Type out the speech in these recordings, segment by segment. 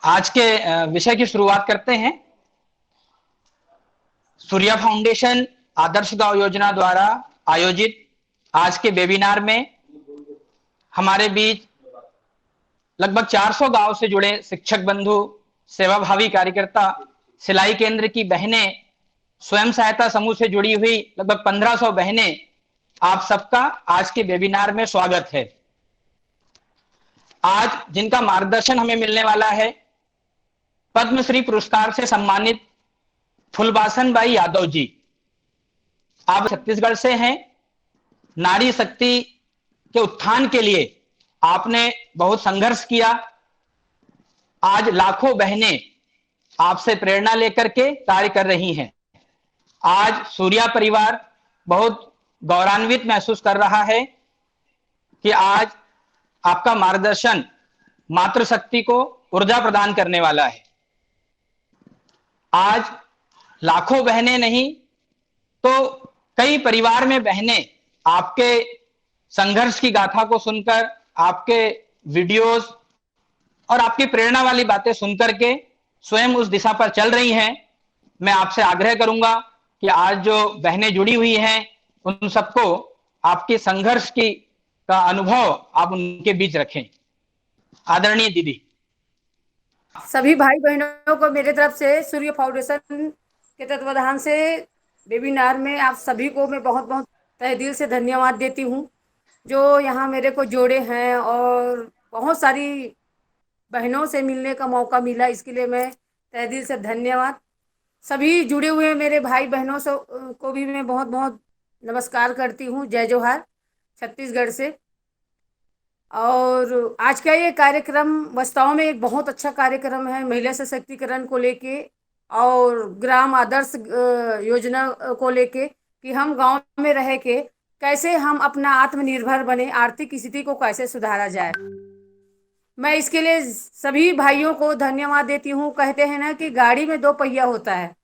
आज के विषय की शुरुआत करते हैं। सूर्या फाउंडेशन आदर्श गांव योजना द्वारा आयोजित आज के वेबिनार में हमारे बीच लगभग 400 गांव से जुड़े शिक्षक बंधु, सेवाभावी कार्यकर्ता, सिलाई केंद्र की बहनें, स्वयं सहायता समूह से जुड़ी हुई लगभग 1500 बहनें, आप सबका आज के वेबिनार में स्वागत है। आज जिनका मार्गदर्शन हमें मिलने वाला है, पद्मश्री पुरस्कार से सम्मानित फुलबासन बाई यादव जी। आप छत्तीसगढ़ से हैं। नारी शक्ति के उत्थान के लिए आपने बहुत संघर्ष किया। आज लाखों बहनें आपसे प्रेरणा लेकर के कार्य कर रही हैं। आज सूर्या परिवार बहुत गौरवान्वित महसूस कर रहा है कि आज आपका मार्गदर्शन मातृशक्ति को ऊर्जा प्रदान करने वाला है। आज लाखों बहनें नहीं तो कई परिवार में बहनें आपके संघर्ष की गाथा को सुनकर, आपके वीडियोस और आपकी प्रेरणा वाली बातें सुनकर के स्वयं उस दिशा पर चल रही हैं। मैं आपसे आग्रह करूंगा कि आज जो बहनें जुड़ी हुई हैं उन सबको आपके संघर्ष की का अनुभव आप उनके बीच रखें। आदरणीय दीदी। सभी भाई बहनों को मेरे तरफ से सूर्य फाउंडेशन के तत्वाधान से वेबिनार में आप सभी को मैं बहुत बहुत तहे दिल से धन्यवाद देती हूँ, जो यहाँ मेरे को जोड़े हैं और बहुत सारी बहनों से मिलने का मौका मिला। इसके लिए मैं तहे दिल से धन्यवाद। सभी जुड़े हुए मेरे भाई बहनों से को भी मैं बहुत बहुत नमस्कार करती हूँ। जय जोहार छत्तीसगढ़ से। और आज का ये कार्यक्रम वास्तव में एक बहुत अच्छा कार्यक्रम है, महिला सशक्तिकरण को लेके और ग्राम आदर्श योजना को लेके कि हम गांव में रह के कैसे हम अपना आत्मनिर्भर बने, आर्थिक स्थिति को कैसे सुधारा जाए। मैं इसके लिए सभी भाइयों को धन्यवाद देती हूँ। कहते हैं ना कि गाड़ी में दो पहिया होता है,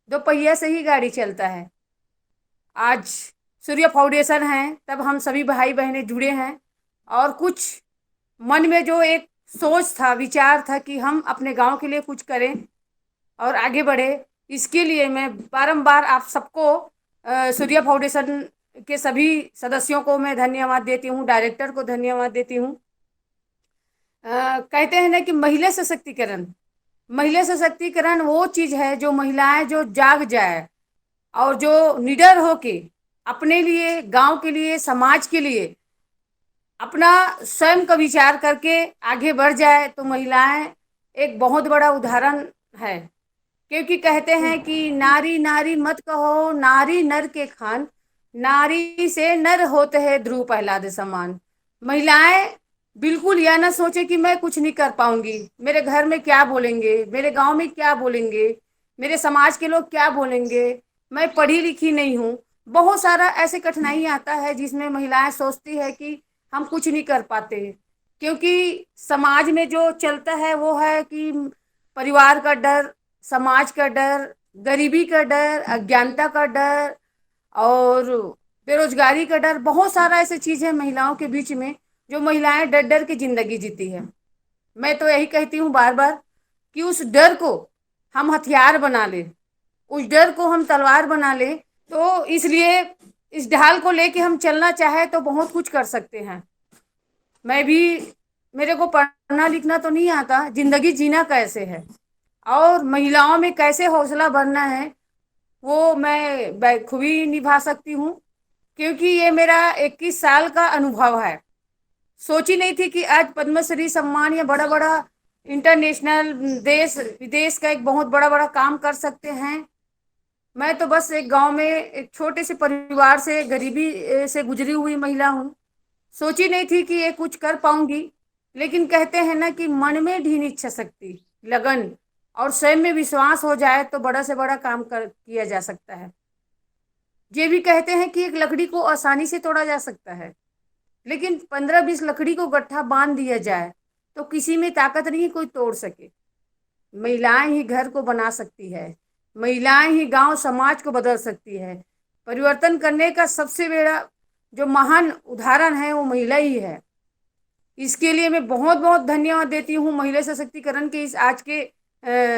दो पहिया से ही गाड़ी चलता है। आज सूर्य फाउंडेशन है तब हम सभी भाई बहनें जुड़े हैं और कुछ मन में जो एक सोच था, विचार था कि हम अपने गांव के लिए कुछ करें और आगे बढ़े। इसके लिए मैं बारंबार आप सबको सूर्य फाउंडेशन के सभी सदस्यों को मैं धन्यवाद देती हूँ, डायरेक्टर को धन्यवाद देती हूँ। कहते हैं ना कि महिला सशक्तिकरण वो चीज़ है जो महिलाएं जो जाग जाए और जो निडर होके अपने लिए, गांव के लिए, समाज के लिए अपना स्वयं का विचार करके आगे बढ़ जाए, तो महिलाएं एक बहुत बड़ा उदाहरण है। क्योंकि कहते हैं कि नारी नारी मत कहो, नारी नर के खान, नारी से नर होते हैं ध्रुव प्रहलाद समान। महिलाएं बिल्कुल यह ना सोचे कि मैं कुछ नहीं कर पाऊंगी, मेरे घर में क्या बोलेंगे, मेरे गांव में क्या बोलेंगे, मेरे समाज के लोग क्या बोलेंगे, मैं पढ़ी लिखी नहीं हूँ। बहुत सारा ऐसे कठिनाई आता है जिसमें महिलाएं सोचती है कि हम कुछ नहीं कर पाते, क्योंकि समाज में जो चलता है वो है कि परिवार का डर, समाज का डर, गरीबी का डर, अज्ञानता का डर और बेरोजगारी का डर। बहुत सारा ऐसे चीज़ है महिलाओं के बीच में जो महिलाएं डर डर के जिंदगी जीती है। मैं तो यही कहती हूँ बार बार कि उस डर को हम हथियार बना ले, उस डर को हम तलवार बना ले। तो इसलिए इस ढाल को लेके हम चलना चाहे तो बहुत कुछ कर सकते हैं। मैं भी, मेरे को पढ़ना लिखना तो नहीं आता, जिंदगी जीना कैसे है और महिलाओं में कैसे हौसला भरना है वो मैं बखूबी निभा सकती हूँ, क्योंकि ये मेरा 21 साल का अनुभव है। सोची नहीं थी कि आज पद्मश्री सम्मान या बड़ा बड़ा इंटरनेशनल देश विदेश का एक बहुत बड़ा बड़ा काम कर सकते हैं। मैं तो बस एक गांव में एक छोटे से परिवार से, गरीबी से गुजरी हुई महिला हूँ। सोची नहीं थी कि ये कुछ कर पाऊंगी, लेकिन कहते हैं ना कि मन में ढीठ इच्छा शक्ति, लगन और स्वयं में विश्वास हो जाए तो बड़ा से बड़ा काम किया जा सकता है। ये भी कहते हैं कि एक लकड़ी को आसानी से तोड़ा जा सकता है, लेकिन 15-20 लकड़ी को गट्ठा बांध दिया जाए तो किसी में ताकत नहीं कोई तोड़ सके। महिलाएं ही घर को बना सकती है, महिलाएं ही गांव समाज को बदल सकती है। परिवर्तन करने का सबसे बड़ा जो महान उदाहरण है वो महिला ही है। इसके लिए मैं बहुत बहुत धन्यवाद देती हूँ महिला सशक्तिकरण के इस आज के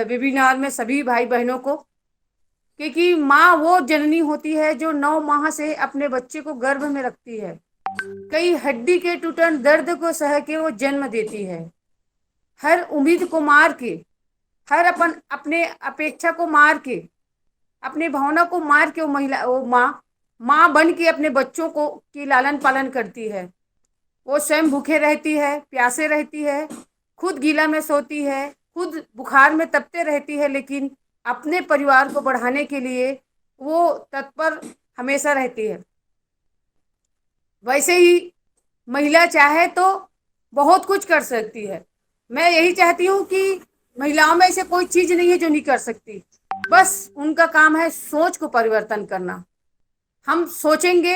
वेबिनार में सभी भाई बहनों को, क्योंकि माँ वो जननी होती है जो 9 माह से अपने बच्चे को गर्भ में रखती है, कई हड्डी के टूटन दर्द को सह के वो जन्म देती है, हर उम्मीद को मार के, हर अपने अपेक्षा को मार के, अपने भावना को मार के वो माँ बन के अपने बच्चों को की लालन पालन करती है। वो स्वयं भूखे रहती है, प्यासे रहती है, खुद गीला में सोती है, खुद बुखार में तपते रहती है, लेकिन अपने परिवार को बढ़ाने के लिए वो तत्पर हमेशा रहती है। वैसे ही महिला चाहे तो बहुत कुछ कर सकती है। मैं यही चाहती हूँ कि महिलाओं में ऐसे कोई चीज नहीं है जो नहीं कर सकती, बस उनका काम है सोच को परिवर्तन करना। हम सोचेंगे,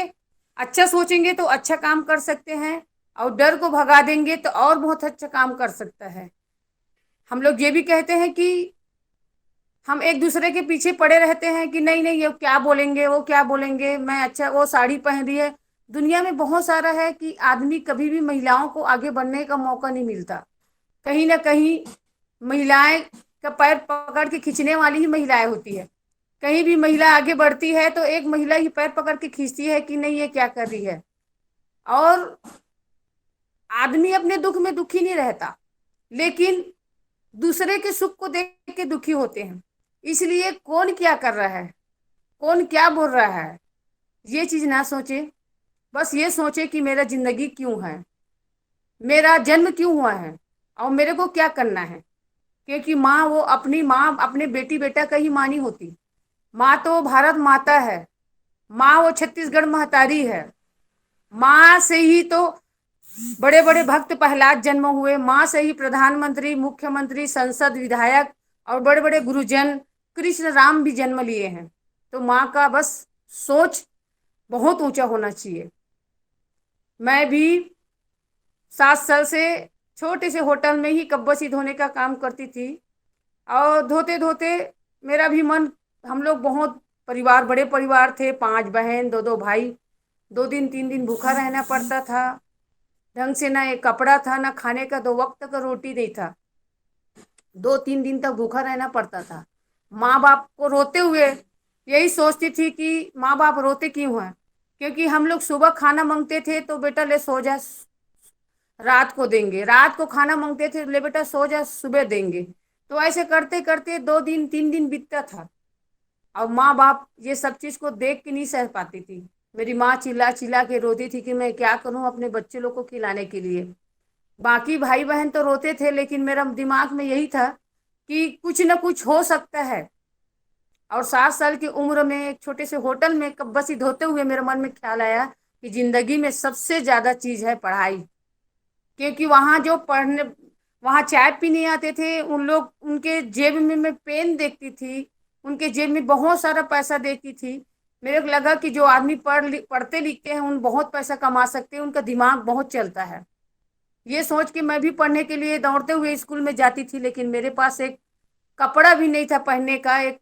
अच्छा सोचेंगे तो अच्छा काम कर सकते हैं, और डर को भगा देंगे तो और बहुत अच्छा काम कर सकता है। हम लोग ये भी कहते हैं कि हम एक दूसरे के पीछे पड़े रहते हैं कि नहीं नहीं ये क्या बोलेंगे, वो क्या बोलेंगे, मैं अच्छा वो साड़ी पहन रही है। दुनिया में बहुत सारा है कि आदमी कभी भी महिलाओं को आगे बढ़ने का मौका नहीं मिलता। कहीं ना कहीं महिलाएं का पैर पकड़ के खींचने वाली ही महिलाएं होती है। कहीं भी महिला आगे बढ़ती है तो एक महिला ही पैर पकड़ के खींचती है कि नहीं ये क्या कर रही है। और आदमी अपने दुख में दुखी नहीं रहता, लेकिन दूसरे के सुख को देख के दुखी होते हैं। इसलिए कौन क्या कर रहा है, कौन क्या बोल रहा है, ये चीज ना सोचे, बस ये सोचे कि मेरा जिंदगी क्यों है, मेरा जन्म क्यों हुआ है और मेरे को क्या करना है। क्योंकि माँ अपने बेटी बेटा का ही माँ नहीं होती। माँ तो भारत माता है, माँ वो छत्तीसगढ़ महतारी है। माँ से ही तो बड़े बड़े भक्त प्रहलाद जन्म हुए, माँ से ही प्रधानमंत्री, मुख्यमंत्री, संसद, विधायक और बड़े बड़े गुरुजन कृष्ण राम भी जन्म लिए हैं। तो माँ का बस सोच बहुत ऊंचा होना चाहिए। मैं भी 7 साल से छोटे से होटल में ही कब्बसी धोने का काम करती थी, और धोते धोते मेरा भी मन, हम लोग बहुत परिवार, बड़े परिवार थे, 5 बहन, 2 भाई, 2 दिन 3 दिन भूखा रहना पड़ता था। ढंग से ना एक कपड़ा था, ना खाने का 2 वक्त का रोटी नहीं था। 2-3 दिन तक भूखा रहना पड़ता था। माँ बाप को रोते हुए यही सोचती थी कि माँ बाप रोते क्यों हैं, क्योंकि हम लोग सुबह खाना मांगते थे तो बेटा ले सो जा, रात को देंगे, रात को खाना मांगते थे ले बेटा सो जा, सुबह देंगे। तो ऐसे करते करते 2 दिन 3 दिन बीतता था, और माँ बाप ये सब चीज को देख के नहीं सह पाती थी। मेरी माँ चिल्ला चिल्ला के रोती थी कि मैं क्या करूं अपने बच्चे लोग को खिलाने के लिए। बाकी भाई बहन तो रोते थे, लेकिन मेरा दिमाग में यही था कि कुछ न कुछ हो सकता है। और 7 साल की उम्र में एक छोटे से होटल में कब्बसी धोते हुए मेरे मन में ख्याल आया कि जिंदगी में सबसे ज्यादा चीज है पढ़ाई। क्योंकि वहाँ चाय पीने आते थे उन लोग, उनके जेब में मैं पेन देखती थी, उनके जेब में बहुत सारा पैसा देखती थी। मेरे को लगा कि जो आदमी पढ़ते लिखते हैं उन बहुत पैसा कमा सकते हैं, उनका दिमाग बहुत चलता है। ये सोच के मैं भी पढ़ने के लिए दौड़ते हुए स्कूल में जाती थी, लेकिन मेरे पास एक कपड़ा भी नहीं था पहनने का, एक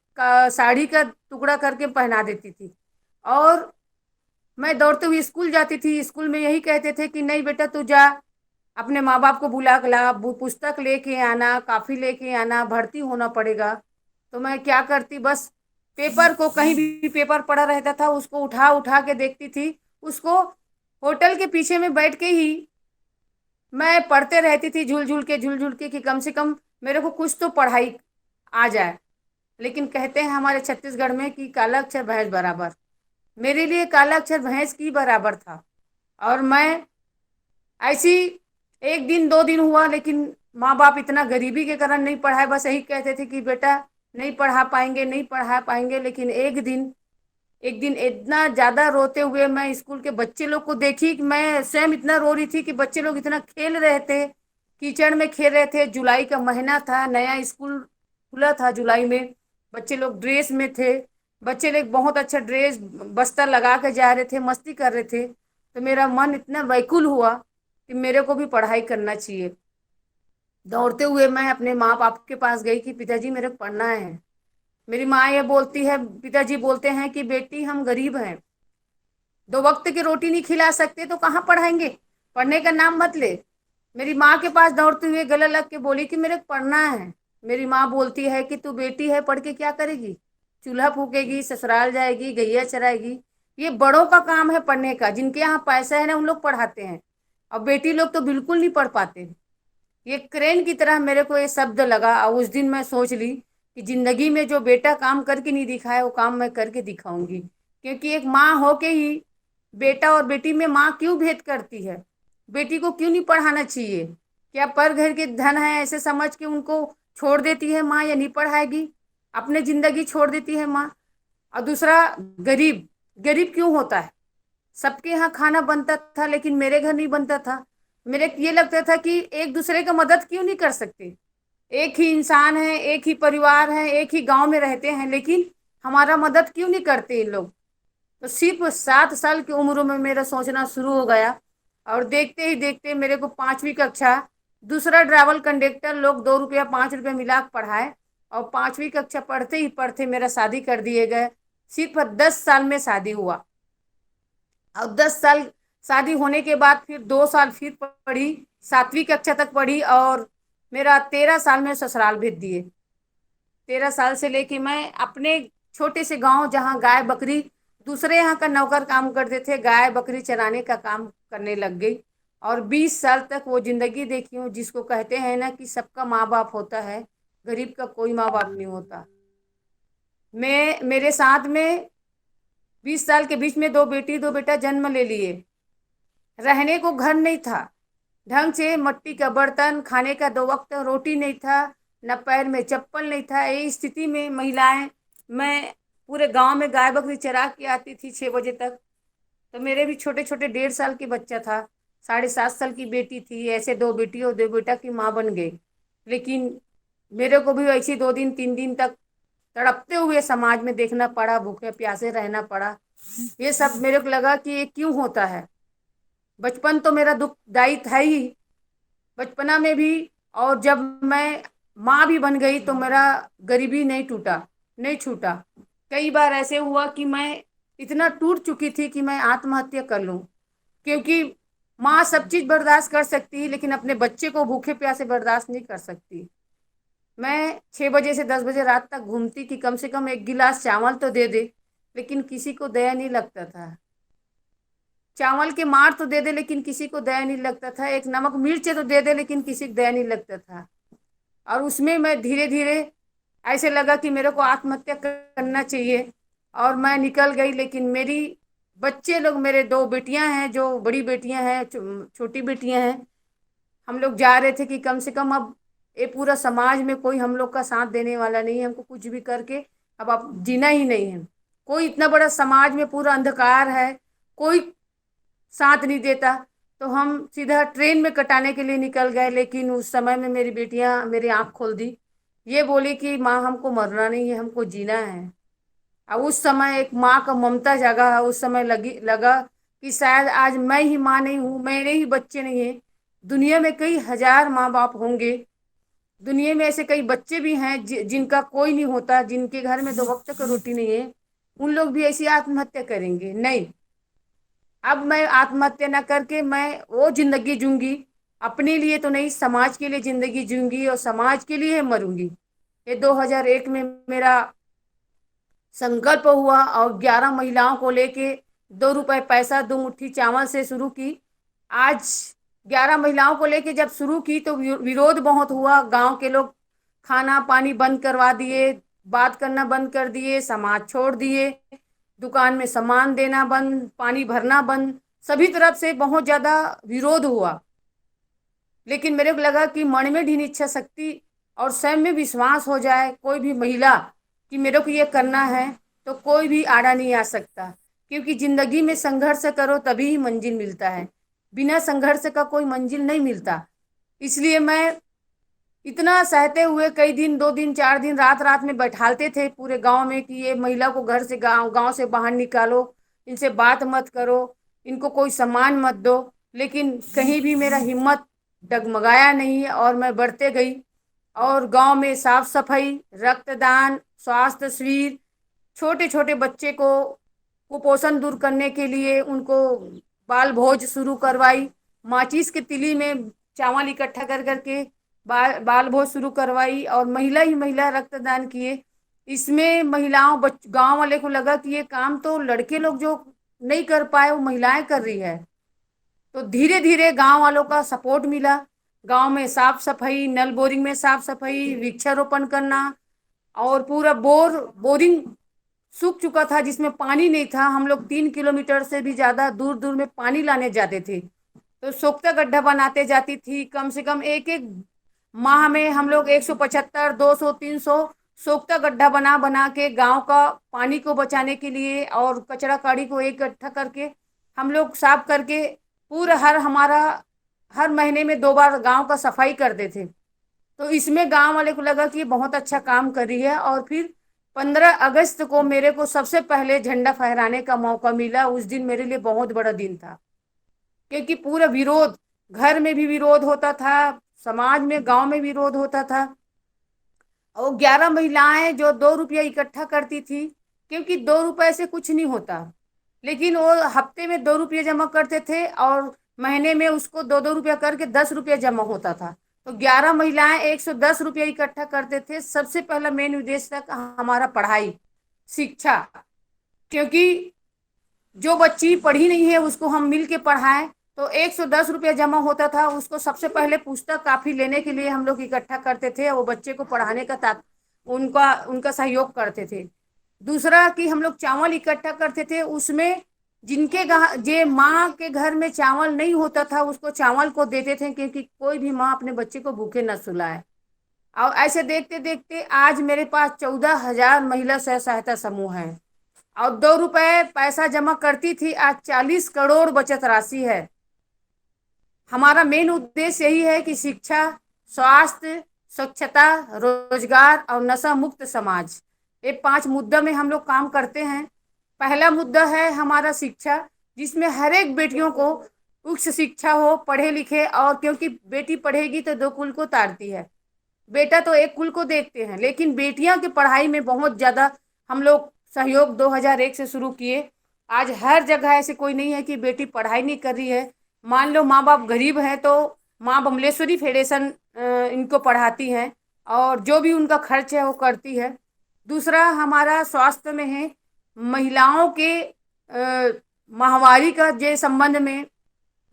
साड़ी का टुकड़ा करके पहना देती थी। और मैं दौड़ते हुए स्कूल जाती थी। स्कूल में यही कहते थे कि नहीं बेटा तू जा, अपने माँ बाप को बुला के ला, पुस्तक लेके आना, काफी लेके आना, भर्ती होना पड़ेगा। तो मैं क्या करती, बस पेपर को, कहीं भी पेपर पड़ा रहता था उसको उठा उठा के देखती थी। उसको होटल के पीछे में बैठ के ही मैं पढ़ते रहती थी, झूल झूल के, कि कम से कम मेरे को कुछ तो पढ़ाई आ जाए। लेकिन कहते हैं हमारे छत्तीसगढ़ में कि काला अक्षर भैंस बराबर, मेरे लिए काला अक्षर भैंस की बराबर था। और मैं ऐसी 1 दिन 2 दिन हुआ, लेकिन माँ बाप इतना गरीबी के कारण नहीं पढ़ाए, बस यही कहते थे कि बेटा नहीं पढ़ा पाएंगे, नहीं पढ़ा पाएंगे। लेकिन एक दिन इतना ज्यादा रोते हुए मैं स्कूल के बच्चे लोग को देखी कि मैं स्वयं इतना रो रही थी कि बच्चे लोग इतना खेल रहे थे, कीचड़ में खेल रहे थे। जुलाई का महीना था, नया स्कूल खुला था जुलाई में, बच्चे लोग ड्रेस में थे। बच्चे लोग बहुत अच्छा ड्रेस बस्तर लगा के जा रहे थे, मस्ती कर रहे थे। तो मेरा मन इतना व्याकुल हुआ कि मेरे को भी पढ़ाई करना चाहिए। दौड़ते हुए मैं अपने माँ बाप के पास गई कि पिताजी मेरे को पढ़ना है। मेरी माँ ये बोलती है, पिताजी बोलते हैं कि बेटी हम गरीब हैं, 2 वक्त की रोटी नहीं खिला सकते तो कहाँ पढ़ाएंगे, पढ़ने का नाम मत ले। मेरी माँ के पास दौड़ते हुए गले लग के बोली कि मेरे को पढ़ना है। मेरी माँ बोलती है कि तू बेटी है, पढ़ के क्या करेगी, चूल्हा फूकेगी, ससुराल जाएगी, गैया चराएगी। ये बड़ों का काम है पढ़ने का, जिनके यहाँ पैसा है ना उन लोग पढ़ाते हैं, और बेटी लोग तो बिल्कुल नहीं पढ़ पाते। ये क्रेन की तरह मेरे को ये शब्द लगा, और उस दिन मैं सोच ली कि जिंदगी में जो बेटा काम करके नहीं दिखाए वो काम मैं करके दिखाऊंगी। क्योंकि एक माँ हो के ही बेटा और बेटी में माँ क्यों भेद करती है, बेटी को क्यों नहीं पढ़ाना चाहिए? क्या पर घर के धन है ऐसे समझ के उनको छोड़ देती है माँ, या नहीं पढ़ाएगी, अपने जिंदगी छोड़ देती है माँ? और दूसरा, गरीब गरीब क्यों होता है? सबके यहाँ खाना बनता था लेकिन मेरे घर नहीं बनता था। मेरे ये लगता था कि एक दूसरे का मदद क्यों नहीं कर सकते? एक ही इंसान है, एक ही परिवार है, एक ही गांव में रहते हैं, लेकिन हमारा मदद क्यों नहीं करते इन लोग? तो सिर्फ 7 साल की उम्र में मेरा सोचना शुरू हो गया, और देखते ही देखते मेरे को 5वीं कक्षा दूसरा ड्राइवर कंडक्टर लोग 2 रुपया 5 रुपया मिला के पढ़ाए, और 5वीं कक्षा पढ़ते ही पढ़ते मेरा शादी कर दिए गए। सिर्फ 10 साल में शादी हुआ, और 10 साल शादी होने के बाद फिर 2 साल फिर पढ़ी, 7वीं कक्षा तक पढ़ी, और मेरा 13 साल में ससुराल भेज दिए। 13 साल से लेके मैं अपने छोटे से गांव, जहाँ गाय बकरी दूसरे यहाँ का नौकर काम करते थे, गाय बकरी चराने का काम करने लग गई, और 20 साल तक वो जिंदगी देखी हूँ जिसको कहते हैं ना कि सबका माँ बाप होता है, गरीब का कोई माँ बाप नहीं होता। मैं मेरे साथ में 20 साल के बीच में 2 बेटी 2 बेटा जन्म ले लिए। रहने को घर नहीं था ढंग से, मट्टी का बर्तन, खाने का 2 वक्त रोटी नहीं था, न पैर में चप्पल नहीं था। यही स्थिति में महिलाएं, मैं पूरे गांव में गाय बकरी चरा के आती थी 6 बजे तक। तो मेरे भी छोटे छोटे 1.5 साल की बच्चा था, 7.5 साल की बेटी थी, ऐसे 2 बेटी और 2 बेटा की माँ बन गई। लेकिन मेरे को भी ऐसे 2 दिन 3 दिन तक तड़पते हुए समाज में देखना पड़ा, भूखे प्यासे रहना पड़ा। ये सब मेरे को लगा कि ये क्यों होता है। बचपन तो मेरा दुखदायी था ही, बचपना में भी, और जब मैं माँ भी बन गई तो मेरा गरीबी नहीं छूटा। कई बार ऐसे हुआ कि मैं इतना टूट चुकी थी कि मैं आत्महत्या कर लूं, क्योंकि माँ सब चीज़ बर्दाश्त कर सकती है लेकिन अपने बच्चे को भूखे प्यासे बर्दाश्त नहीं कर सकती। मैं 6 बजे से 10 बजे रात तक घूमती कि कम से कम 1 गिलास चावल तो दे दे, लेकिन किसी को दया नहीं लगता था। चावल के मार तो दे दे लेकिन किसी को दया नहीं लगता था, एक नमक मिर्च तो दे दे लेकिन किसी को दया नहीं लगता था। और उसमें मैं धीरे धीरे ऐसे लगा कि मेरे को आत्महत्या करना चाहिए, और मैं निकल गई। लेकिन मेरी बच्चे लोग, मेरे 2 बेटियां हैं जो बड़ी बेटियां हैं, छोटी बेटियां हैं, हम लोग जा रहे थे कि कम से कम अब ये पूरा समाज में कोई हम लोग का साथ देने वाला नहीं है, हमको कुछ भी करके अब आप जीना ही नहीं है। कोई इतना बड़ा समाज में पूरा अंधकार है, कोई साथ नहीं देता, तो हम सीधा ट्रेन में कटाने के लिए निकल गए। लेकिन उस समय में मेरी बेटियां मेरी आंख खोल दी, ये बोली कि माँ हमको मरना नहीं है, हमको जीना है। और उस समय एक माँ का ममता जगा, उस समय लगा कि शायद आज मैं ही माँ नहीं हूँ, मेरे ही बच्चे नहीं हैं, दुनिया में कई हजार माँ बाप होंगे, दुनिया में ऐसे कई बच्चे भी हैं जिनका कोई नहीं होता, जिनके घर में 2 वक्त का रोटी नहीं है, उन लोग भी ऐसी आत्महत्या करेंगे। नहीं, अब मैं आत्महत्या न करके मैं वो जिंदगी जूंगी, अपने लिए तो नहीं, समाज के लिए जिंदगी जूंगी, और समाज के लिए मरूंगी। ये 2001 में मेरा संकल्प हुआ, और 11 महिलाओं को लेके 2 रुपए पैसा 2 मुट्ठी चावल से शुरू की। आज 11 महिलाओं को लेके जब शुरू की तो विरोध बहुत हुआ, गांव के लोग खाना पानी बंद करवा दिए, बात करना बंद कर दिए, समाज छोड़ दिए, दुकान में सामान देना बंद, पानी भरना बंद, सभी तरफ से बहुत ज़्यादा विरोध हुआ। लेकिन मेरे को लगा कि मन में ढीन इच्छा शक्ति और स्वयं में विश्वास हो जाए कोई भी महिला कि मेरे को ये करना है, तो कोई भी आड़ा नहीं आ सकता। क्योंकि ज़िंदगी में संघर्ष करो तभी ही मंजिल मिलता है, बिना संघर्ष का कोई मंजिल नहीं मिलता। इसलिए मैं इतना सहते हुए कई दिन, 2 दिन 4 दिन रात रात में बैठालते थे पूरे गांव में कि ये महिला को घर से गांव से बाहर निकालो, इनसे बात मत करो, इनको कोई सम्मान मत दो। लेकिन कहीं भी मेरा हिम्मत डगमगाया नहीं, और मैं बढ़ते गई। और गांव में साफ सफाई, रक्तदान, स्वास्थ्य शिविर, छोटे छोटे बच्चे को कुपोषण दूर करने के लिए उनको बाल भोज शुरू करवाई, माचिस के तिली में चावल इकट्ठा कर करके बाल भोज शुरू करवाई और महिला ही महिला रक्तदान किए। इसमें महिलाओं गांव वाले को लगा कि ये काम तो लड़के लोग जो नहीं कर पाए वो महिलाएं कर रही है। तो धीरे धीरे गांव वालों का सपोर्ट मिला। गांव में साफ सफाई, नल बोरिंग में साफ सफाई, वृक्षारोपण करना, और पूरा बोरिंग सूख चुका था जिसमें पानी नहीं था। हम लोग 3 किलोमीटर से भी ज्यादा दूर दूर में पानी लाने जाते थे, तो सोख्ता गड्ढा बनाते जाती थी। कम से कम एक एक माह में हम लोग 175, 200, 300 सोख्ता गड्ढा बना बना के गांव का पानी को बचाने के लिए और कचरा काड़ी को इकट्ठा करके हम लोग साफ करके पूरा हर महीने में 2 बार गांव का सफाई करते थे। तो इसमें गांव वाले को लगा कि ये बहुत अच्छा काम कर रही है। और फिर 15 अगस्त को मेरे को सबसे पहले झंडा फहराने का मौका मिला। उस दिन मेरे लिए बहुत बड़ा दिन था, क्योंकि पूरा विरोध, घर में भी विरोध होता था, समाज में, गांव में विरोध होता था। और 11 महिलाएं जो 2 रुपया इकट्ठा करती थी, क्योंकि 2 रुपये से कुछ नहीं होता, लेकिन वो हफ्ते में 2 रुपये जमा करते थे और महीने में उसको 2-2 रुपया करके 10 रुपया जमा होता था। तो 11 महिलाएं 110 रुपया इकट्ठा करते थे। सबसे पहला मेन उद्देश्य था हमारा पढ़ाई, शिक्षा, क्योंकि जो बच्ची पढ़ी नहीं है उसको हम मिल के पढ़ाएं। तो 110 रुपया जमा होता था, उसको सबसे पहले पुस्तक काफी लेने के लिए हम लोग इकट्ठा करते थे, वो बच्चे को पढ़ाने का उनका सहयोग करते थे। दूसरा कि हम लोग चावल इकट्ठा करते थे, उसमें जे माँ के घर में चावल नहीं होता था उसको चावल को देते थे, क्योंकि कोई भी माँ अपने बच्चे को भूखे न सुलाए। और ऐसे देखते देखते आज मेरे पास 14,000 महिला स्व सहायता समूह हैं और 2 रुपए पैसा जमा करती थी, आज 40 करोड़ बचत राशि है। हमारा मेन उद्देश्य यही है कि शिक्षा, स्वास्थ्य, स्वच्छता, रोजगार और नशा मुक्त समाज, ये 5 मुद्दा में हम लोग काम करते हैं। पहला मुद्दा है हमारा शिक्षा, जिसमें हर एक बेटियों को उच्च शिक्षा हो, पढ़े लिखे, और क्योंकि बेटी पढ़ेगी तो 2 कुल को तारती है। बेटा तो 1 कुल को देखते हैं, लेकिन बेटियां की पढ़ाई में बहुत ज़्यादा हम लोग सहयोग 2001 से शुरू किए। आज हर जगह ऐसे कोई नहीं है कि बेटी पढ़ाई नहीं कर रही है। मान लो माँ बाप गरीब हैं तो माँ बमलेश्वरी फेडरेशन इनको पढ़ाती है और जो भी उनका खर्च है वो करती है। दूसरा हमारा स्वास्थ्य में है, महिलाओं के माहवारी का जे संबंध में,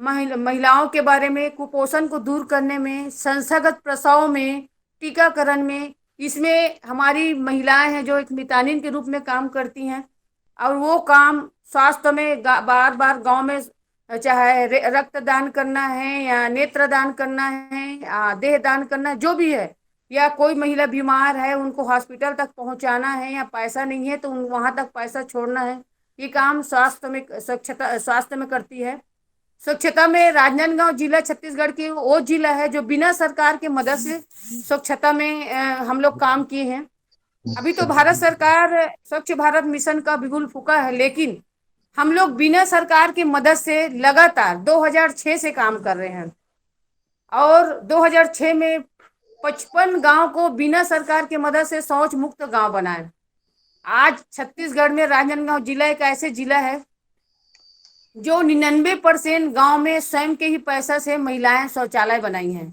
महिलाओं के बारे में, कुपोषण को दूर करने में, संस्थागत प्रसव में, टीकाकरण में, इसमें हमारी महिलाएं हैं जो एक मितानिन के रूप में काम करती हैं। और वो काम स्वास्थ्य में बार बार गांव में, चाहे रक्तदान करना है या नेत्रदान करना है या देह दान करना, जो भी है, या कोई महिला बीमार है उनको हॉस्पिटल तक पहुंचाना है या पैसा नहीं है तो वहां तक पैसा छोड़ना है, ये काम स्वास्थ्य में करती है। स्वच्छता में राजनांदगांव जिला छत्तीसगढ़ की वो जिला है जो बिना सरकार के मदद से स्वच्छता में हम लोग काम किए हैं। अभी तो भारत सरकार स्वच्छ भारत मिशन का बिगुल फूका है, लेकिन हम लोग बिना सरकार की मदद से लगातार 2006 से काम कर रहे हैं और 2006 में 55 गांव को बिना सरकार की मदद से शौच मुक्त गांव बनाए। आज छत्तीसगढ़ में राजनांदगांव जिला एक ऐसे जिला है जो 99% गांव में स्वयं के ही पैसा से महिलाएं शौचालय बनाई हैं,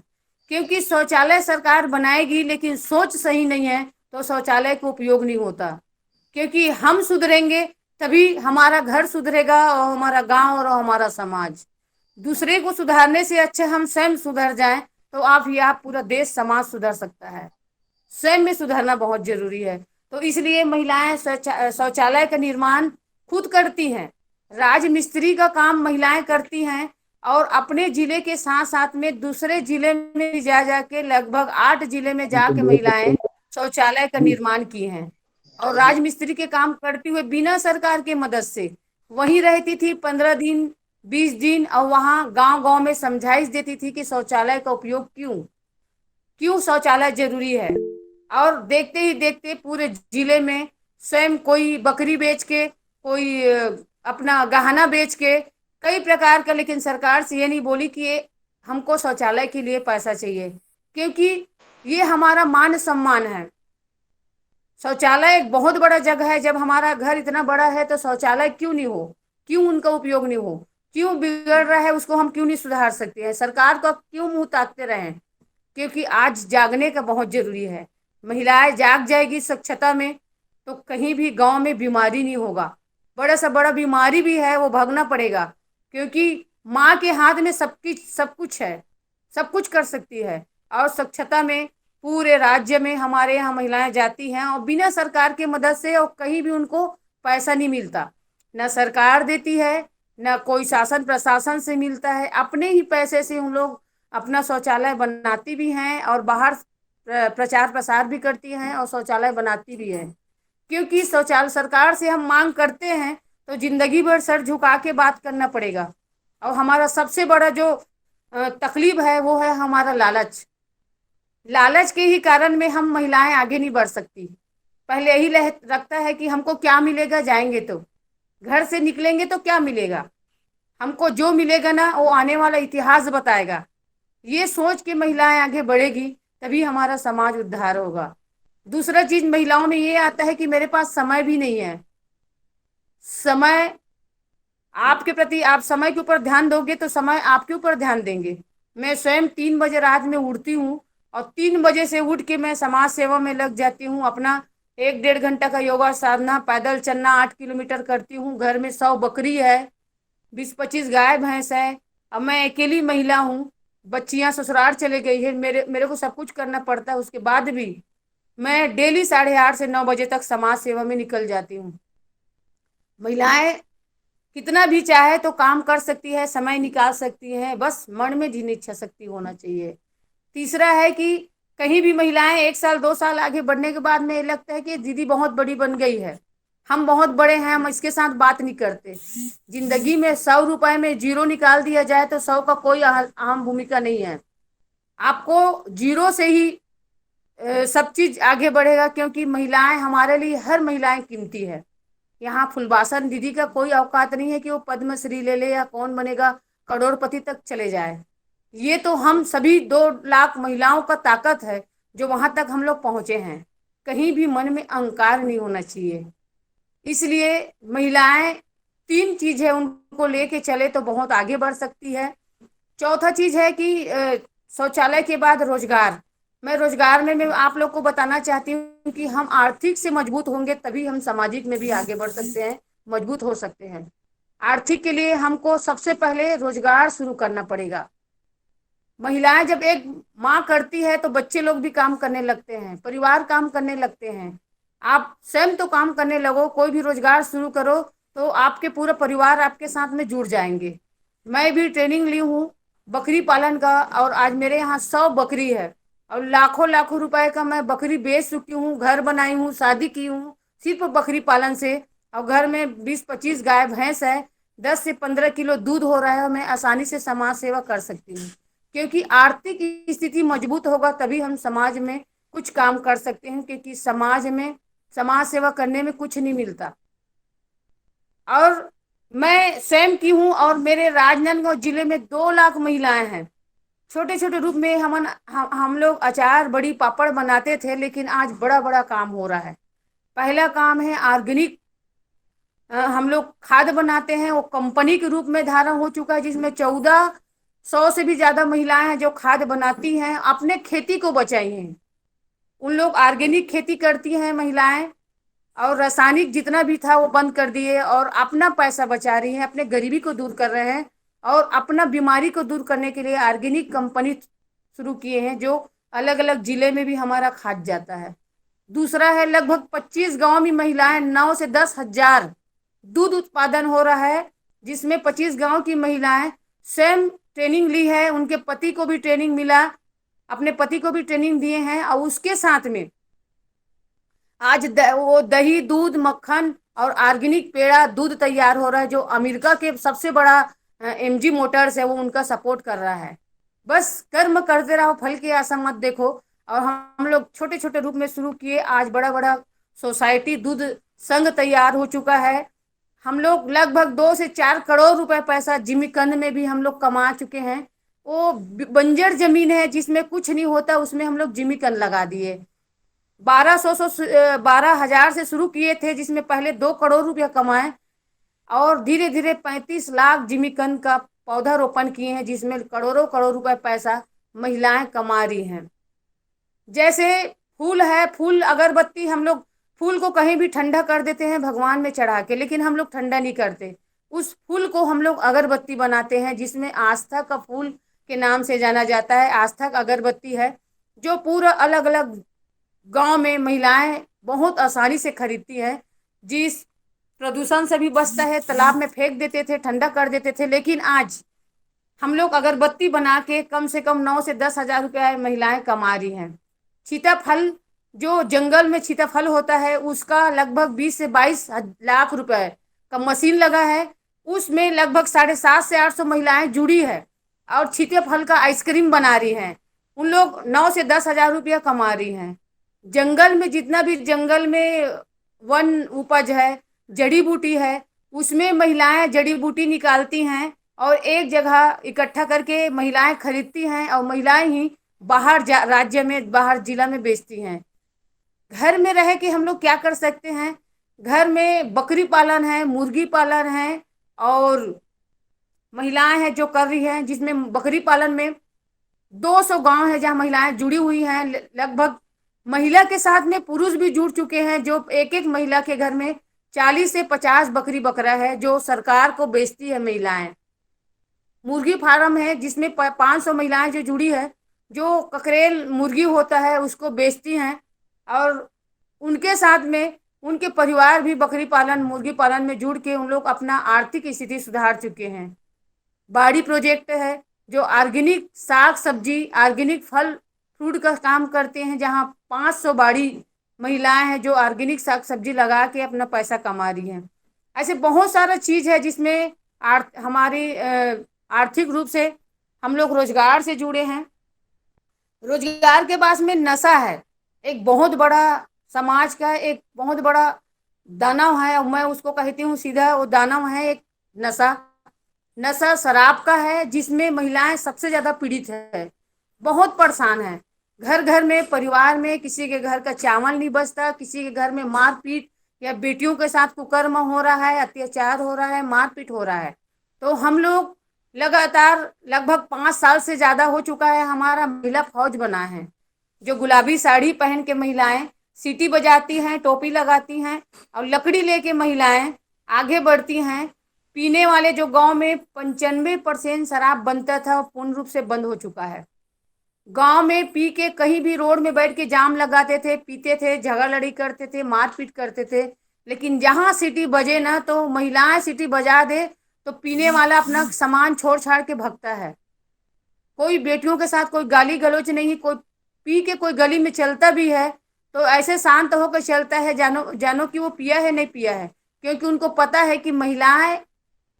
क्योंकि शौचालय सरकार बनाएगी लेकिन सोच सही नहीं है तो शौचालय का उपयोग नहीं होता। क्योंकि हम सुधरेंगे तभी हमारा घर सुधरेगा और हमारा गांव और हमारा समाज। दूसरे को सुधारने से अच्छा हम स्वयं सुधर जाएं तो आप पूरा देश समाज सुधर सकता है। स्वयं में सुधरना बहुत जरूरी है। तो इसलिए महिलाएं शौचालय का निर्माण खुद करती हैं, राजमिस्त्री का काम महिलाएं करती हैं और अपने जिले के साथ साथ में दूसरे जिले में जा के लगभग 8 जिले में जाके महिलाएं शौचालय का निर्माण किए हैं और राजमिस्त्री के काम करते हुए बिना सरकार के मदद से वहीं रहती थी 15 दिन 20 दिन और वहां गांव गांव में समझाइश देती थी कि शौचालय का उपयोग क्यों शौचालय जरूरी है। और देखते ही देखते पूरे जिले में स्वयं कोई बकरी बेच के, कोई अपना गहना बेच के, कई प्रकार का, लेकिन सरकार से ये नहीं बोली कि हमको शौचालय के लिए पैसा चाहिए, क्योंकि ये हमारा मान सम्मान है। शौचालय एक बहुत बड़ा जगह है। जब हमारा घर इतना बड़ा है तो शौचालय क्यों नहीं हो, क्यों उनका उपयोग नहीं हो। क्यों बिगड़ रहा है उसको हम क्यों नहीं सुधार सकते हैं? सरकार को क्यों मुंह ताकते रहें? क्योंकि आज जागने का बहुत जरूरी है। महिलाएं जाग जाएगी स्वच्छता में तो कहीं भी गांव में बीमारी नहीं होगा। बड़ा सा बड़ा बीमारी भी है वो भागना पड़ेगा, क्योंकि माँ के हाथ में सब कुछ है, सब कुछ कर सकती है। और स्वच्छता में पूरे राज्य में हमारे यहाँ महिलाएं जाती हैं और बिना सरकार के मदद से, और कहीं भी उनको पैसा नहीं मिलता, न सरकार देती है न कोई शासन प्रशासन से मिलता है। अपने ही पैसे से उन लोग अपना शौचालय बनाती भी हैं और बाहर प्रचार प्रसार भी करती हैं और शौचालय बनाती भी हैं। क्योंकि शौचालय सरकार से हम मांग करते हैं तो जिंदगी भर सर झुका के बात करना पड़ेगा। और हमारा सबसे बड़ा जो तकलीफ है वो है हमारा लालच। लालच के ही कारण में हम महिलाएं आगे नहीं बढ़ सकती। पहले यही रखता है कि हमको क्या मिलेगा, जाएंगे तो घर से निकलेंगे तो क्या मिलेगा, हमको जो मिलेगा ना वो आने वाला इतिहास बताएगा। ये सोच के महिलाएं आगे बढ़ेगी तभी हमारा समाज उद्धार होगा। दूसरा चीज महिलाओं में ये आता है कि मेरे पास समय भी नहीं है। समय आपके प्रति, आप समय के ऊपर ध्यान दोगे तो समय आपके ऊपर ध्यान देंगे। मैं स्वयं 3 बजे रात में उठती हूँ और 3 बजे से उठ के मैं समाज सेवा में लग जाती हूँ। अपना 1-1.5 घंटा का योगा साधना, पैदल चलना 8 किलोमीटर करती हूँ। घर में 100 बकरी है, 20-25 गाय भैंस है। अब मैं अकेली महिला हूँ, बच्चियां ससुराल चले गई है, मेरे को सब कुछ करना पड़ता है। उसके बाद भी मैं डेली 8:30 से 9 बजे तक समाज सेवा में निकल जाती हूँ। महिलाएं कितना भी चाहे तो काम कर सकती है, समय निकाल सकती है, बस मन में जिन इच्छा शक्ति होना चाहिए। तीसरा है कि कहीं भी महिलाएं 1 साल 2 साल आगे बढ़ने के बाद में लगता है कि दीदी बहुत बड़ी बन गई है, हम बहुत बड़े हैं, हम इसके साथ बात नहीं करते। जिंदगी में 100 रुपए में जीरो निकाल दिया जाए तो 100 का कोई अहम भूमिका नहीं है। आपको जीरो से ही सब चीज आगे बढ़ेगा, क्योंकि महिलाएं हमारे लिए, हर महिलाएं कीमती है। यहाँ फुलबासन दीदी का कोई औकात नहीं है कि वो पद्मश्री ले ले या कौन बनेगा करोड़पति तक चले जाए। ये तो हम सभी 2 लाख महिलाओं का ताकत है जो वहां तक हम लोग पहुंचे हैं। कहीं भी मन में अहंकार नहीं होना चाहिए। इसलिए महिलाएं 3 चीज है, उनको लेके चले तो बहुत आगे बढ़ सकती है। चौथा चीज है कि शौचालय के बाद रोजगार। मैं रोजगार में मैं आप लोग को बताना चाहती हूँ कि हम आर्थिक से मजबूत होंगे तभी हम सामाजिक में भी आगे बढ़ सकते हैं, मजबूत हो सकते हैं। आर्थिक के लिए हमको सबसे पहले रोजगार शुरू करना पड़ेगा। महिलाएं जब एक माँ करती है तो बच्चे लोग भी काम करने लगते हैं, परिवार काम करने लगते हैं। आप स्वयं तो काम करने लगो, कोई भी रोजगार शुरू करो तो आपके पूरा परिवार आपके साथ में जुड़ जाएंगे। मैं भी ट्रेनिंग ली हूँ बकरी पालन का, और आज मेरे यहाँ 100 बकरी है और लाखों लाखों रुपए का मैं बकरी बेच चुकी हूँ, घर बनाई हूँ, शादी की हूँ सिर्फ बकरी पालन से। और घर में 20-25 गाय भैंस है, 10 से 15 किलो दूध हो रहा है। मैं आसानी से समाज सेवा कर सकती हूँ, क्योंकि आर्थिक स्थिति मजबूत होगा तभी हम समाज में कुछ काम कर सकते हैं। क्योंकि समाज में समाज सेवा करने में कुछ नहीं मिलता। और मैं स्वयं की हूँ और मेरे राजनांदगांव जिले में 2 लाख महिलाएं हैं। छोटे छोटे रूप में हम लोग अचार, बड़ी, पापड़ बनाते थे, लेकिन आज बड़ा बड़ा काम हो रहा है। पहला काम है ऑर्गेनिक, हम लोग खाद बनाते हैं, वो कंपनी के रूप में धारण हो चुका है, जिसमें 1400 से भी ज्यादा महिलाएं हैं जो खाद बनाती हैं, अपने खेती को बचाई हैं। उन लोग ऑर्गेनिक खेती करती हैं महिलाएं, और रासायनिक जितना भी था वो बंद कर दिए और अपना पैसा बचा रही हैं, अपने गरीबी को दूर कर रहे हैं और अपना बीमारी को दूर करने के लिए ऑर्गेनिक कंपनी शुरू किए हैं, जो अलग अलग जिले में भी हमारा खाद जाता है। दूसरा है लगभग 25 गांव में महिलाएं 9 से 10 हजार दूध उत्पादन हो रहा है, जिसमें 25 गांव की महिलाएं स्वयं ट्रेनिंग ली है, उनके पति को भी ट्रेनिंग मिला, अपने पति को भी ट्रेनिंग दिए हैं। और उसके साथ में आज वो दही, दूध, मक्खन और ऑर्गेनिक पेड़ा दूध तैयार हो रहा है, जो अमेरिका के सबसे बड़ा एमजी मोटर्स है वो उनका सपोर्ट कर रहा है। बस कर्म करते रहो, फल की आशा मत देखो। और हम लोग छोटे छोटे रूप में शुरू किए, आज बड़ा बड़ा सोसाइटी दूध संघ तैयार हो चुका है। हम लोग लगभग 2 से 4 करोड़ रुपए पैसा जिमीकंद में भी हम लोग कमा चुके हैं। वो बंजर जमीन है जिसमें कुछ नहीं होता, उसमें हम लोग जिमीकंद लगा दिए। 1200 12,000 से शुरू किए थे, जिसमें पहले 2 करोड़ रुपया कमाए। और धीरे धीरे 35 लाख जिमीकंद का पौधा रोपण किए हैं, जिसमें करोड़ों करोड़ रुपए पैसा महिलाएं कमा रही हैं। जैसे फूल है, फूल अगरबत्ती, हम लोग फूल को कहीं भी ठंडा कर देते हैं भगवान में चढ़ा के, लेकिन हम लोग ठंडा नहीं करते। उस फूल को हम लोग अगरबत्ती बनाते हैं, जिसमें आस्था का फूल के नाम से जाना जाता है। आस्था का अगरबत्ती है जो पूरा अलग अलग गांव में महिलाएं बहुत आसानी से खरीदती हैं, जिस प्रदूषण से भी बचता है। तालाब में फेंक देते थे, ठंडा कर देते थे, लेकिन आज हम लोग अगरबत्ती बना के कम से कम 9 से 10 हजार रुपया महिलाएं कमा रही हैं। सीताफल, जो जंगल में सीताफल होता है, उसका लगभग 20 से 22 लाख रुपए का मशीन लगा है। उसमें लगभग 750 से 800 महिलाएं जुड़ी है और सीताफल का आइसक्रीम बना रही हैं। उन लोग 9 से 10 हजार रुपया कमा रही हैं। जंगल में जितना भी जंगल में वन उपज है, जड़ी बूटी है, उसमें महिलाएं जड़ी बूटी निकालती हैं और एक जगह इकट्ठा करके महिलाएं खरीदती हैं और महिलाएं ही बाहर राज्य में, बाहर जिला में बेचती हैं। घर में रह के हम लोग क्या कर सकते हैं? घर में बकरी पालन है, मुर्गी पालन है, और महिलाएं हैं जो कर रही हैं, जिसमें बकरी पालन में 200 गांव है जहां महिलाएं जुड़ी हुई हैं। लगभग महिला के साथ में पुरुष भी जुड़ चुके हैं, जो एक एक महिला के घर में 40 से 50 बकरी बकरा है जो सरकार को बेचती है महिलाएं। मुर्गी फार्म है जिसमें 500 महिलाएं जो जुड़ी है, जो ककरेल मुर्गी होता है उसको बेचती हैं, और उनके साथ में उनके परिवार भी बकरी पालन, मुर्गी पालन में जुड़ के उन लोग अपना आर्थिक स्थिति सुधार चुके हैं। बाड़ी प्रोजेक्ट है जो ऑर्गेनिक साग सब्जी, ऑर्गेनिक फल फ्रूट का काम करते हैं, जहां 500 बाड़ी महिलाएं हैं जो ऑर्गेनिक साग सब्जी लगा के अपना पैसा कमा रही हैं। ऐसे बहुत सारा चीज़ है जिसमें हमारी आर्थिक रूप से हम लोग रोजगार से जुड़े हैं। रोजगार के पास में नशा है, एक बहुत बड़ा समाज का एक बहुत बड़ा दानव है, मैं उसको कहती हूँ सीधा, वो दानव है एक नशा। नशा शराब का है, जिसमें महिलाएं सबसे ज्यादा पीड़ित है, बहुत परेशान है। घर घर में, परिवार में किसी के घर का चावल नहीं बचता, किसी के घर में मारपीट या बेटियों के साथ कुकर्म हो रहा है, अत्याचार हो रहा है, मारपीट हो रहा है। तो हम लोग लगातार लगभग 5 साल से ज्यादा हो चुका है, हमारा महिला फौज बना है, जो गुलाबी साड़ी पहन के महिलाएं सीटी बजाती हैं, टोपी लगाती हैं और लकड़ी लेके महिलाएं आगे बढ़ती हैं। पीने वाले जो गांव में 95% शराब बनता था वो पूर्ण रूप से बंद हो चुका है। गांव में पी के कहीं भी रोड में बैठ के जाम लगाते थे, पीते थे, झगड़ा लड़ी करते थे, मारपीट करते थे। लेकिन जहां सीटी बजे ना, तो महिलाएं सीटी बजा दे तो पीने वाला अपना सामान छोड़ छाड़ के भगता है। कोई बेटियों के साथ कोई गाली गलौज नहीं, कोई पी के कोई गली में चलता भी है तो ऐसे शांत होकर चलता है, जानो कि वो पिया है नहीं पिया है, क्योंकि उनको पता है कि महिलाएं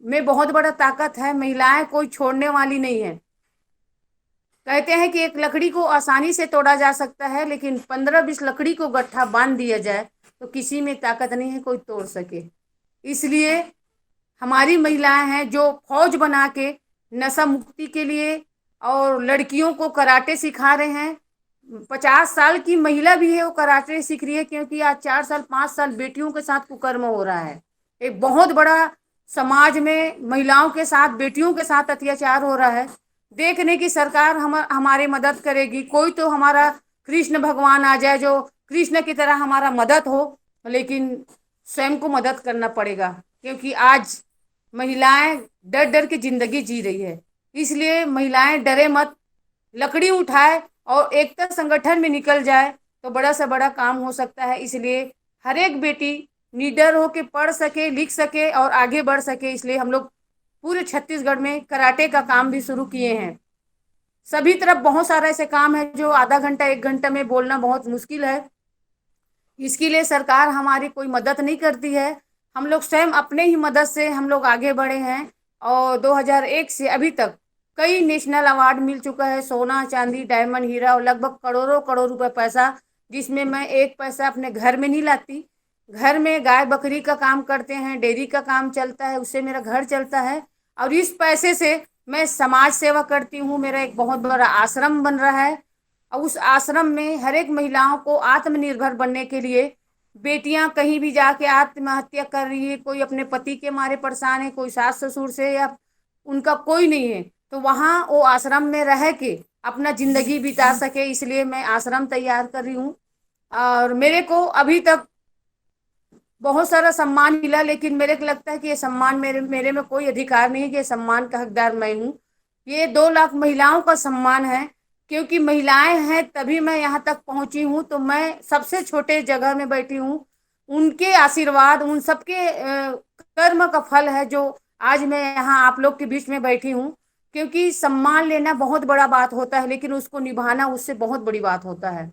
में बहुत बड़ा ताकत है, महिलाएं कोई छोड़ने वाली नहीं है। कहते हैं कि एक लकड़ी को आसानी से तोड़ा जा सकता है, लेकिन 15-20 लकड़ी को गट्ठा बांध दिया जाए तो किसी में ताकत नहीं है कोई तोड़ सके। इसलिए हमारी महिलाएं हैं जो फौज बना के नशा मुक्ति के लिए और लड़कियों को कराटे सिखा रहे हैं। 50 साल की महिला भी है, वो कराटे सीख रही है, क्योंकि आज 4 साल 5 साल बेटियों के साथ कुकर्म हो रहा है। एक बहुत बड़ा समाज में महिलाओं के साथ, बेटियों के साथ अत्याचार हो रहा है। देखने की सरकार हमारी मदद करेगी, कोई तो हमारा कृष्ण भगवान आ जाए जो कृष्ण की तरह हमारा मदद हो, लेकिन स्वयं को मदद करना पड़ेगा, क्योंकि आज महिलाएं डर डर के जिंदगी जी रही है। इसलिए महिलाएं डरे मत, लकड़ी उठाए और एकता संगठन में निकल जाए तो बड़ा से बड़ा काम हो सकता है। इसलिए हर एक बेटी निडर होकर पढ़ सके, लिख सके और आगे बढ़ सके। इसलिए हम लोग पूरे छत्तीसगढ़ में कराटे का काम भी शुरू किए हैं। सभी तरफ बहुत सारा ऐसे काम है जो आधा घंटा 1 घंटा में बोलना बहुत मुश्किल है। इसके लिए सरकार हमारी कोई मदद नहीं करती है, हम लोग स्वयं अपने ही मदद से हम लोग आगे बढ़े हैं। और 2001 से अभी तक कई नेशनल अवार्ड मिल चुका है, सोना चांदी डायमंड हीरा, और लगभग करोड़ों करोड़ रुपए पैसा, जिसमें मैं एक पैसा अपने घर में नहीं लाती। घर में गाय बकरी का काम करते हैं, डेयरी का काम चलता है, उससे मेरा घर चलता है। और इस पैसे से मैं समाज सेवा करती हूँ। मेरा एक बहुत बड़ा आश्रम बन रहा है और उस आश्रम में हर एक महिलाओं को आत्मनिर्भर बनने के लिए बेटियां कहीं भी जाके आत्महत्या कर रही है, कोई अपने पति के मारे परेशान है, कोई सास ससुर से, या उनका कोई नहीं है, तो वहाँ वो आश्रम में रह के अपना जिंदगी बिता सके, इसलिए मैं आश्रम तैयार कर रही हूँ। और मेरे को अभी तक बहुत सारा सम्मान मिला, लेकिन मेरे को लगता है कि ये सम्मान मेरे में कोई अधिकार नहीं है कि ये सम्मान का हकदार मैं हूँ। ये 2 लाख महिलाओं का सम्मान है, क्योंकि महिलाएं हैं तभी मैं यहाँ तक पहुंची हूँ। तो मैं सबसे छोटे जगह में बैठी हूँ, उनके आशीर्वाद, उन सबके कर्म का फल है जो आज मैं यहाँ आप लोग के बीच में बैठी हूँ। क्योंकि सम्मान लेना बहुत बड़ा बात होता है, लेकिन उसको निभाना उससे बहुत बड़ी बात होता है।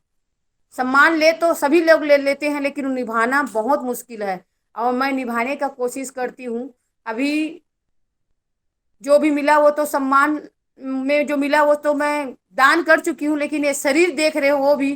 सम्मान ले तो सभी लोग ले लेते हैं, लेकिन निभाना बहुत मुश्किल है, और मैं निभाने का कोशिश करती हूँ। अभी जो भी मिला वो तो सम्मान में जो मिला वो तो मैं दान कर चुकी हूँ, लेकिन ये शरीर देख रहे हो वो भी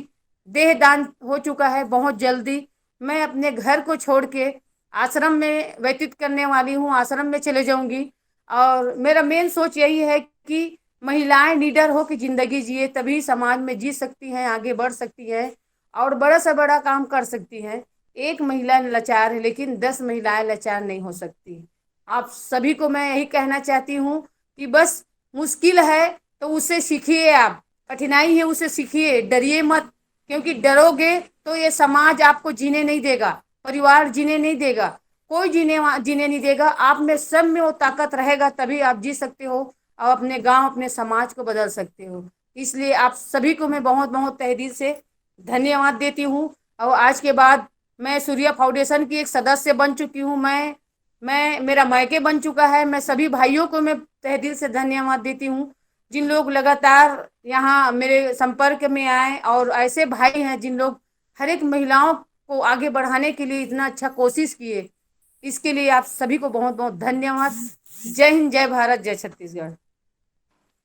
देह दान हो चुका है। बहुत जल्दी मैं अपने घर को छोड़ के आश्रम में व्यतीत करने वाली हूँ, आश्रम में चले जाऊंगी। और मेरा मेन सोच यही है कि महिलाएं निडर हो के जिंदगी जिए, तभी समाज में जी सकती हैं, आगे बढ़ सकती हैं और बड़ा से बड़ा काम कर सकती हैं। एक महिला लाचार है, लेकिन 10 महिलाएं लाचार नहीं हो सकती। आप सभी को मैं यही कहना चाहती हूँ कि बस मुश्किल है तो उससे सीखिए, आप कठिनाई है उसे सीखिए, डरिए मत। क्योंकि डरोगे तो ये समाज आपको जीने नहीं देगा, परिवार जीने नहीं देगा, कोई जीने नहीं देगा। आप में सब में वो ताकत रहेगा, तभी आप जी सकते हो और अपने गांव, अपने समाज को बदल सकते हो। इसलिए आप सभी को मैं बहुत बहुत तहे दिल से धन्यवाद देती हूँ। और आज के बाद मैं सूर्या फाउंडेशन की एक सदस्य बन चुकी हूँ। मैं मेरा मायके बन चुका है। मैं सभी भाइयों को मैं तहे दिल से धन्यवाद देती हूँ, जिन लोग लगातार यहाँ मेरे संपर्क में आए, और ऐसे भाई हैं जिन लोग हर एक महिलाओं को आगे बढ़ाने के लिए इतना अच्छा कोशिश किए। इसके लिए आप सभी को बहुत बहुत धन्यवाद। जय हिंद, जय भारत, जय छत्तीसगढ़।